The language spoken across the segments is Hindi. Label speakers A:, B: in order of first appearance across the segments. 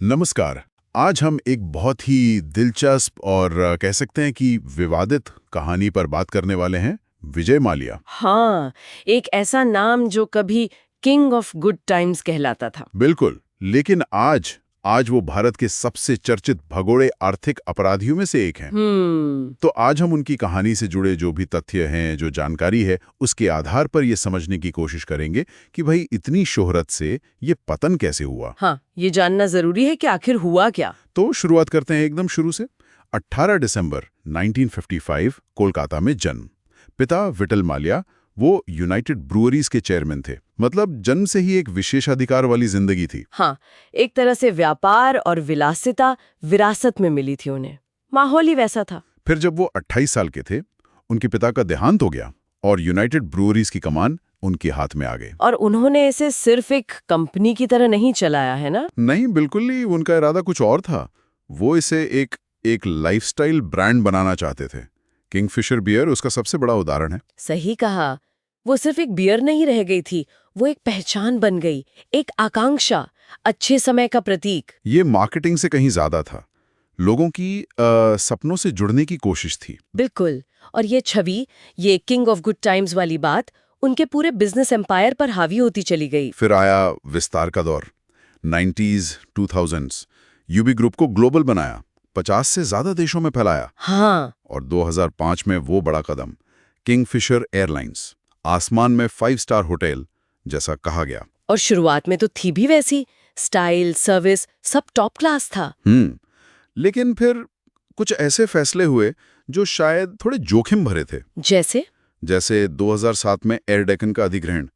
A: नमस्कार। आज हम एक बहुत ही दिलचस्प और कह सकते हैं कि विवादित कहानी पर बात करने वाले हैं, विजय माल्या।
B: हाँ, एक ऐसा नाम जो कभी किंग ऑफ गुड टाइम्स कहलाता था।
A: बिल्कुल, लेकिन आज वो भारत के सबसे चर्चित भगोड़े आर्थिक अपराधियों में से एक हैं। तो आज हम उनकी कहानी से जुड़े जो भी तथ्य हैं, जो जानकारी है, उसके आधार पर ये समझने की कोशिश करेंगे कि भाई इतनी शोहरत से ये पतन कैसे हुआ।
B: हाँ, ये जानना जरूरी है कि आखिर हुआ क्या।
A: तो शुरुआत करते हैं एकदम शुरू से। 18 दिसंबर 1955 कोलकाता में जन्म। पिता विठल माल्या वो यूनाइटेड ब्रूअरीज के चेयरमैन थे। मतलब जन्म से ही एक विशेषाधिकार वाली जिंदगी थी।
B: हाँ, एक तरह से व्यापार और विलासिता विरासत में मिली थी उन्हें। माहौल ही वैसा था।
A: फिर जब वो 28 साल के थे, उनके पिता का देहांत हो गया और यूनाइटेड ब्रूअरीज की कमान उनके हाथ में आ गई।
B: और उन्होंने इसे सिर्फ एक कंपनी की तरह नहीं चलाया, है ना?
A: नहीं, बिल्कुल नहीं, उनका इरादा कुछ और था। वो इसे एक लाइफस्टाइल ब्रांड बनाना चाहते थे। किंगफिशर बियर उसका सबसे बड़ा उदाहरण है।
B: सही कहा। वो सिर्फ एक बियर नहीं रह गई थी, वो एक पहचान बन गई, एक आकांक्षा, अच्छे समय का प्रतीक।
A: ये मार्केटिंग से कहीं ज्यादा था। लोगों की सपनों से जुड़ने की कोशिश थी।
B: बिल्कुल। और ये छवि, ये किंग ऑफ गुड टाइम्स वाली बात उनके पूरे बिजनेस एम्पायर पर हावी होती चली गई।
A: फिर आया विस्तार का दौर। 90s, 2000s, यूबी ग्रुप को ग्लोबल बनाया, 50 से ज्यादा देशों में फैलाया।
B: हाँ,
A: और 2005 में वो बड़ा कदम, किंगफिशर एयरलाइंस, आसमान में 5 स्टार होटल जैसा कहा गया।
B: और शुरुआत में तो थी भी वैसी, स्टाइल, सर्विस सब टॉप क्लास था।
A: लेकिन फिर कुछ ऐसे फैसले हुए जो शायद थोड़े जोखिम भरे थे। जैसे 2007 में एयर डेक्कन का अधिग्रहण।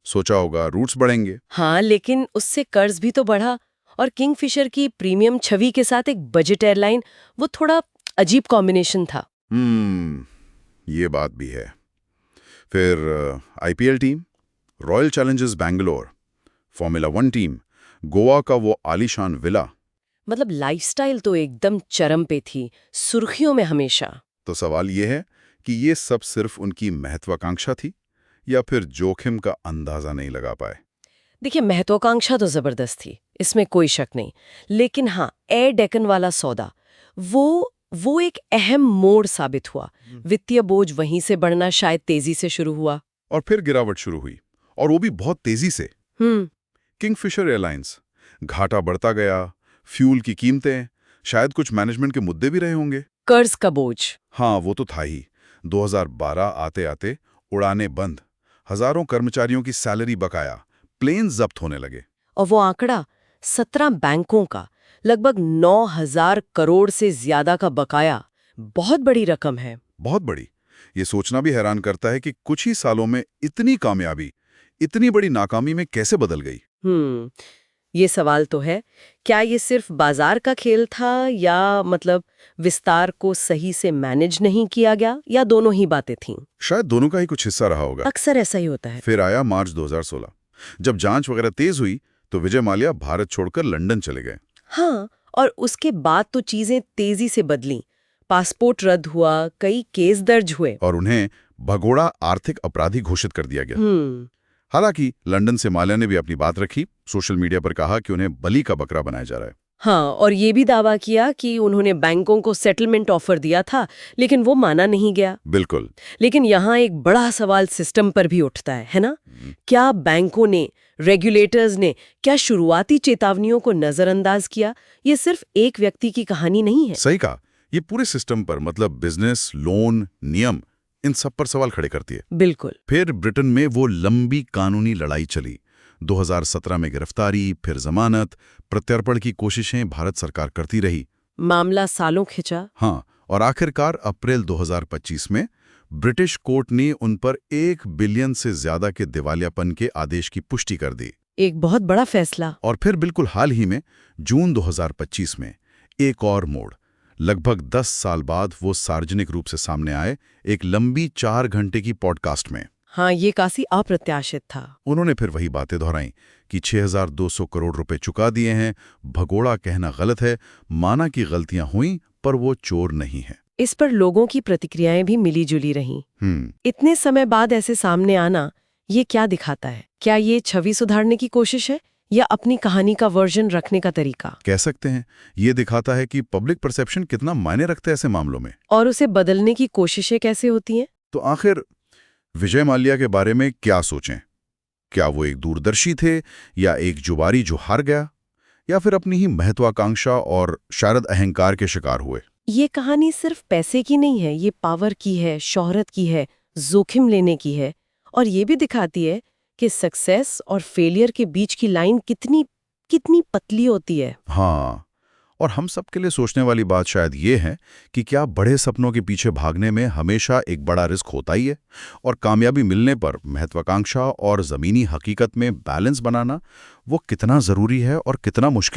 A: सोचा होगा रूट्स बढ़ेंगे।
B: हाँ, लेकिन उससे कर्ज भी तो बढ़ा। और किंगफिशर की प्रीमियम छवि के साथ एक बजट एयरलाइन, वो थोड़ा अजीब कॉम्बिनेशन था।
A: ये बात भी है। फिर IPL team, royal Challengers Bangalore, formula 1 team, Goa का वो आलीशान विला।
B: मतलब लाइफस्टाइल तो एकदम चरम पे थी, सुर्खियों में हमेशा।
A: तो सवाल ये है कि ये सब सिर्फ उनकी महत्वाकांक्षा थी या फिर जोखिम का अंदाजा नहीं लगा पाए।
B: देखिए, महत्वाकांक्षा तो जबरदस्त थी, इसमें कोई शक नहीं। लेकिन हाँ, एयर डेक्कन वाला सौदा, वो एक अहम मोड़ साबित हुआ। वित्तीय बोझ वहीं से बढ़ना शायद तेजी से शुरू हुआ।
A: और फिर गिरावट शुरू हुई, और वो भी बहुत तेजी से। किंगफिशर एयरलाइंस, घाटा बढ़ता गया, फ्यूल की कीमतें, शायद कुछ मैनेजमेंट के मुद्दे भी रहे होंगे।
B: कर्ज का बोझ।
A: हाँ, वो तो था ही। 2012 आते आते उड़ानें बंद, हजारों कर्मचारियों की सैलरी बकाया, प्लेन जब्त होने लगे।
B: और वो आंकड़ा 17 बैंकों का लगभग 9,000 करोड़ से ज्यादा का बकाया, बहुत बड़ी रकम है।
A: बहुत बड़ी। ये सोचना भी हैरान करता है कि कुछ ही सालों में इतनी कामयाबी इतनी बड़ी नाकामी में कैसे बदल गई।
B: ये सवाल तो है, क्या ये सिर्फ बाजार का खेल था, या मतलब विस्तार को सही से मैनेज नहीं किया गया, या दोनों ही बातें थीं?
A: शायद दोनों का ही कुछ हिस्सा रहा होगा।
B: अक्सर ऐसा ही होता है।
A: फिर आया मार्च 2016। जब जांच वगैरह तेज हुई तो विजय माल्या भारत छोड़कर लंदन चले गए।
B: हाँ, और उसके बाद तो चीजें तेजी से बदलीं। पासपोर्ट रद्द हुआ, कई केस दर्ज हुए।
A: और उन्हें भगोड़ा आर्थिक अपराधी घोषित कर दिया गया। हालांकि लंदन से माल्या ने भी अपनी बात रखी, सोशल मीडिया पर कहा कि उन्हें बलि का बकरा बनाया जा रहा है।
B: हाँ, और ये भी दावा किया कि उन्होंने बैंकों को सेटलमेंट ऑफर दिया था, लेकिन वो माना नहीं गया।
A: बिल्कुल।
B: लेकिन यहाँ एक बड़ा सवाल सिस्टम पर भी उठता है ना? क्या बैंकों ने, रेगुलेटर्स ने, क्या शुरुआती चेतावनियों को नजरअंदाज किया? ये सिर्फ एक व्यक्ति की कहानी नहीं है।
A: सही कहा। ये पूरे सिस्टम पर, मतलब बिजनेस, लोन, नियम, इन सब पर सवाल खड़े करती है।
B: बिल्कुल।
A: फिर ब्रिटेन में वो लंबी कानूनी लड़ाई चली। 2017 में गिरफ्तारी, फिर जमानत, प्रत्यर्पण की कोशिशें भारत सरकार करती रही।
B: मामला सालों खिंचा।
A: हाँ, और आखिरकार अप्रैल 2025 में ब्रिटिश कोर्ट ने उन पर 1 बिलियन से ज्यादा के दिवालियापन के आदेश की पुष्टि कर दी।
B: एक बहुत बड़ा फैसला।
A: और फिर बिल्कुल हाल ही में जून 2025 में एक और मोड़। लगभग 10 साल बाद वो सार्वजनिक रूप से सामने आए, एक लंबी 4 घंटे की पॉडकास्ट में।
B: हाँ, ये काफी अप्रत्याशित था।
A: उन्होंने फिर वही बातें दोहराई कि 6,200 करोड़ रुपए चुका दिए हैं, भगोड़ा कहना गलत है, माना कि गलतियां हुई पर वो चोर नहीं है।
B: इस पर लोगों की प्रतिक्रियाएं भी मिली जुली रहीं। इतने समय बाद ऐसे सामने आना, ये क्या दिखाता है? क्या ये छवि सुधारने की कोशिश है, या अपनी कहानी का वर्जन रखने का तरीका,
A: कह सकते हैं ये दिखाता है कि पब्लिक परसेप्शन कितना मायने रखता है ऐसे मामलों में।
B: और उसे बदलने की कोशिशें कैसे होती हैं।
A: तो आखिर विजय माल्या के बारे में क्या सोचें? क्या वो एक दूरदर्शी थे, या एक जुबारी जो हार गया, या फिर अपनी ही महत्वाकांक्षा और शायद अहंकार के शिकार हुए?
B: ये कहानी सिर्फ पैसे की नहीं है, ये पावर की है, शोहरत की है, जोखिम लेने की है, और ये भी दिखाती है कि सक्सेस और फेलियर के बीच की लाइन कितनी कितनी पतली होती है।
A: हाँ, और हम सबके लिए सोचने वाली बात शायद ये है कि क्या बड़े सपनों के पीछे भागने में हमेशा एक बड़ा रिस्क होता ही है, और कामयाबी मिलने पर महत्वाकांक्षा और ज़मीनी हकीकत में बैलेंस बनाना वो कितना ज़रूरी है और कितना मुश्किल।